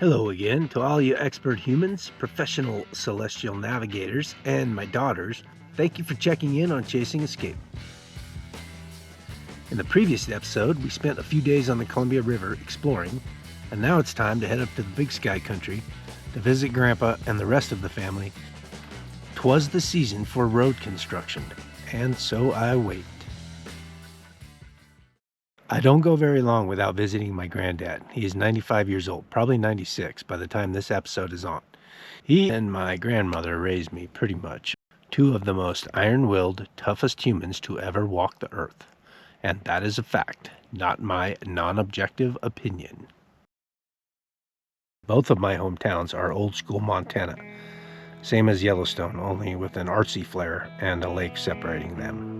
Hello again to all you expert humans, professional celestial navigators, and my daughters. Thank you for checking in on Chasing Escape. In the previous episode, we spent a few days on the Columbia River exploring, and now it's time to head up to the Big Sky country to visit Grandpa and the rest of the family. 'Twas the season for road construction, and so I wait. I don't go very long without visiting my granddad. He is 95 years old, probably 96 by the time this episode is on. He and my grandmother raised me, pretty much. Two of the most iron-willed, toughest humans to ever walk the earth. And that is a fact, not my non-objective opinion. Both of my hometowns are old-school Montana. Same as Yellowstone, only with an artsy flair and a lake separating them.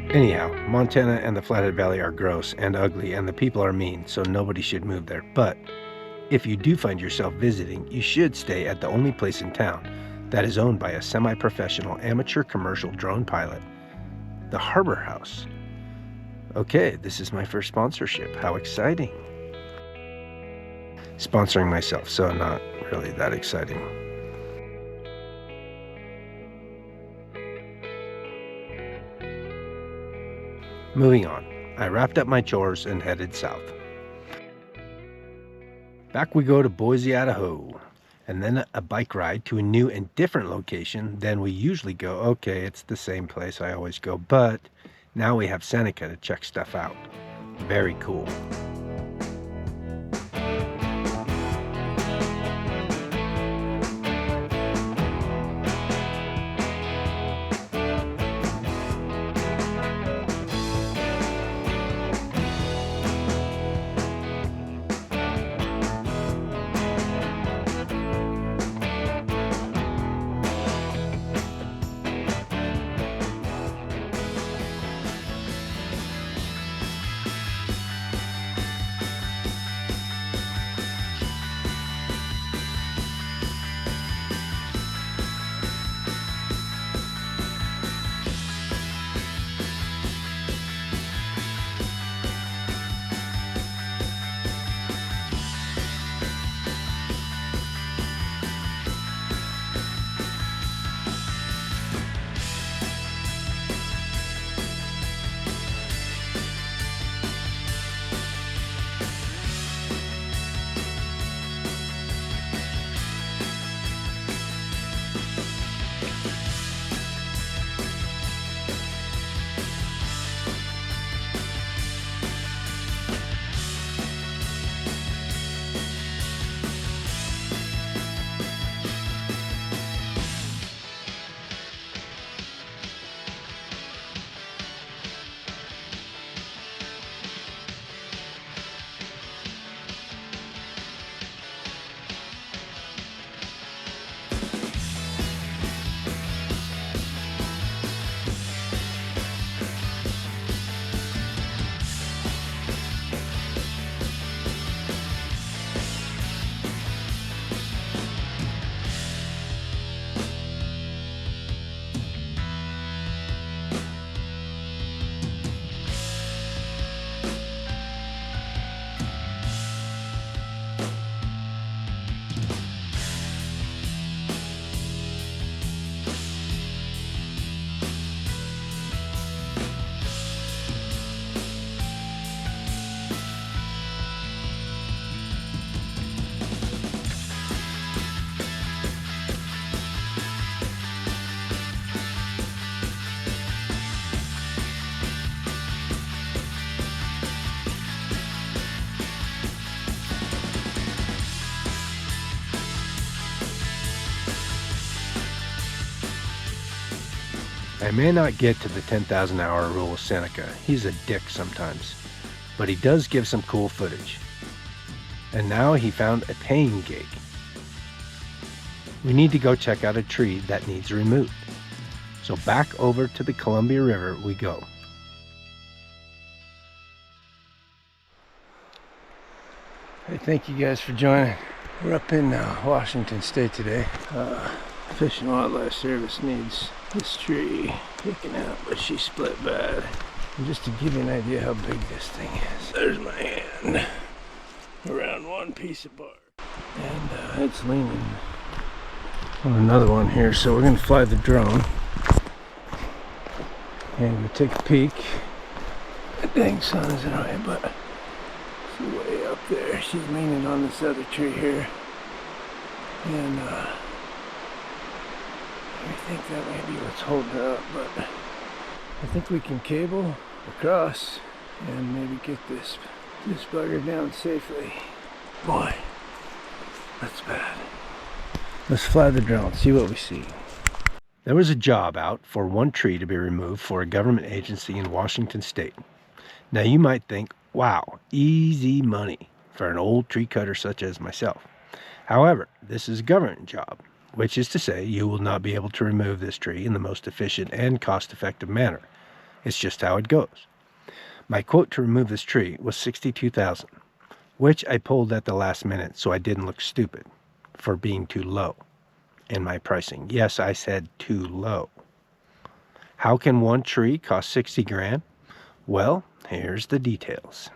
Anyhow, Montana and the Flathead Valley are gross and ugly, and the people are mean, so nobody should move there. But if you do find yourself visiting, you should stay at the only place in town that is owned by a semi-professional amateur commercial drone pilot, the Harbor House. Okay, this is my first sponsorship. How exciting. Sponsoring myself, so not really that exciting. Moving on, I wrapped up my chores and headed south. Back we go to Boise, Idaho, and then a bike ride to a new and different location than we usually go. Okay, it's the same place I always go, but now we have Seneca to check stuff out. Very cool. I may not get to the 10,000 hour rule with Seneca. He's a dick sometimes, but he does give some cool footage. And now he found a paying gig. We need to go check out a tree that needs removed. So back over to the Columbia River we go. Hey, thank you guys for joining. We're up in Washington State today. Fish and Wildlife Service needs this tree taken out, but she split bad. And just to give you an idea how big this thing is, there's my hand around one piece of bark, and it's leaning on another one here. So we're gonna fly the drone and we take a peek. The dang sun is in our way, but she's way up there. She's leaning on this other tree here, and I think that may be what's holding her up, but I think we can cable across and maybe get this bugger down safely. Boy, that's bad. Let's fly the drone, see what we see. There was a job out for one tree to be removed for a government agency in Washington State. Now you might think, wow, easy money for an old tree cutter such as myself. However, this is a government job, which is to say you will not be able to remove this tree in the most efficient and cost-effective manner. It's just how it goes. My quote to remove this tree was $62,000, which I pulled at the last minute so I didn't look stupid for being too low in my pricing. Yes, I said too low. How can one tree cost 60 grand? Well, here's the details.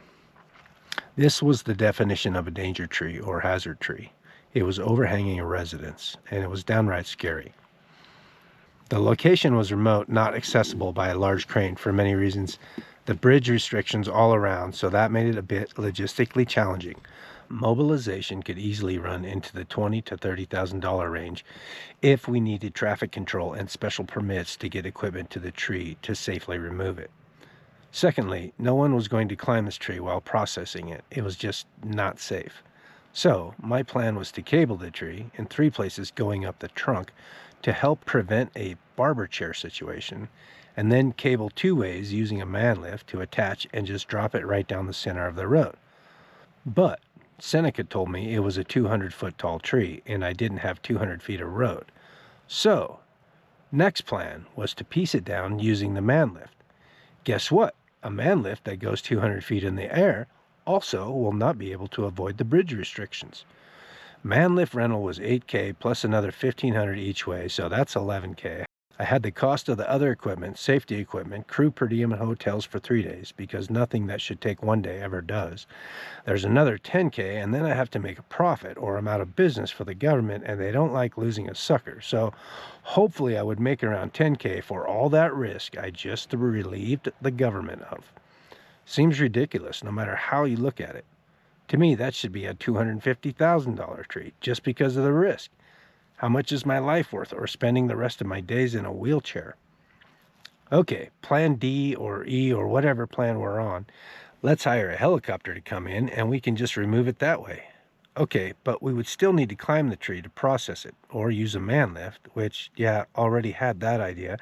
This was the definition of a danger tree or hazard tree. It was overhanging a residence, and it was downright scary. The location was remote, not accessible by a large crane for many reasons. The bridge restrictions all around, so that made it a bit logistically challenging. Mobilization could easily run into the $20,000 to $30,000 range if we needed traffic control and special permits to get equipment to the tree to safely remove it. Secondly, no one was going to climb this tree while processing it. It was just not safe. So my plan was to cable the tree in 3 places going up the trunk to help prevent a barber chair situation, and then cable 2 ways using a man lift to attach and just drop it right down the center of the road. But SENECA told me it was a 200-foot tall tree and I didn't have 200 feet of road. So next plan was to piece it down using the man lift. Guess what? A man lift that goes 200 feet in the air also will not be able to avoid the bridge restrictions. Man lift rental was $8,000 plus another $1,500 each way, so that's $11,000. I had the cost of the other equipment, safety equipment, crew per diem, and hotels for 3 days, because nothing that should take 1 day ever does. There's another $10,000, and then I have to make a profit or I'm out of business for the government, and they don't like losing a sucker. So hopefully I would make around $10,000 for all that risk I just relieved the government of. Seems ridiculous no matter how you look at it. To me, that should be a $250,000 tree just because of the risk. How much is my life worth, or spending the rest of my days in a wheelchair? Okay, plan D or E or whatever plan we're on. Let's hire a helicopter to come in and we can just remove it that way. Okay, but we would still need to climb the tree to process it, or use a man lift, which, yeah, already had that idea.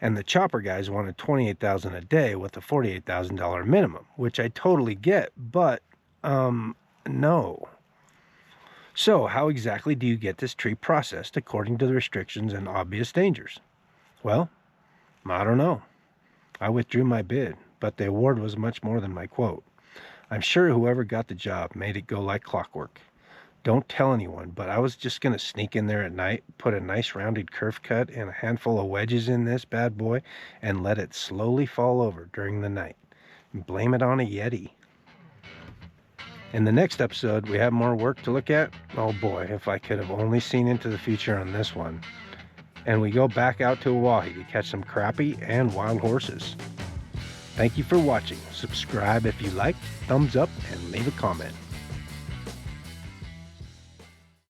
And the chopper guys wanted $28,000 a day with a $48,000 minimum, which I totally get, but, no. So how exactly do you get this tree processed according to the restrictions and obvious dangers? Well, I don't know. I withdrew my bid, but the award was much more than my quote. I'm sure whoever got the job made it go like clockwork. Don't tell anyone, but I was just going to sneak in there at night, put a nice rounded curve cut and a handful of wedges in this bad boy, and let it slowly fall over during the night. And blame it on a Yeti. In the next episode, we have more work to look at. Oh boy, if I could have only seen into the future on this one. And we go back out to Hawaii to catch some crappie and wild horses. Thank you for watching. Subscribe if you liked, thumbs up, and leave a comment.